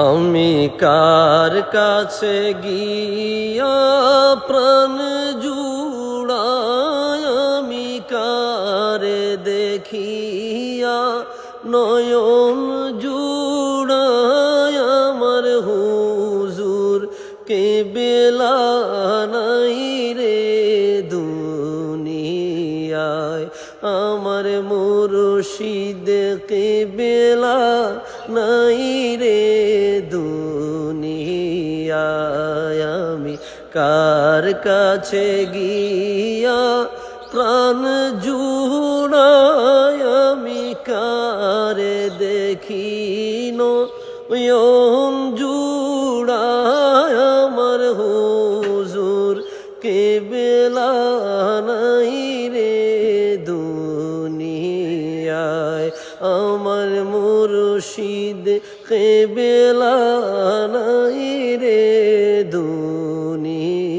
আমি কার কাছে গিয়া প্রাণ জুড়াই, আমি কারে দেখিয়া নয়ন জুড়াই, আমার হুজুর কে বেলা নাই রে দুনিয়ায়, আমার মুর্শিদ কে বেলা নাই রে দুনিয়ায়। আমি কার কাছে গিয়া প্রাণ জুড়াই, আমি কারে দেখিন নয়ন জুড়াই, আমার হুজুর কে বেলা নাই রে দুনিয়ায়, আমার মুর্শিদ কে বেলা নাই রে দুনিয়ায়।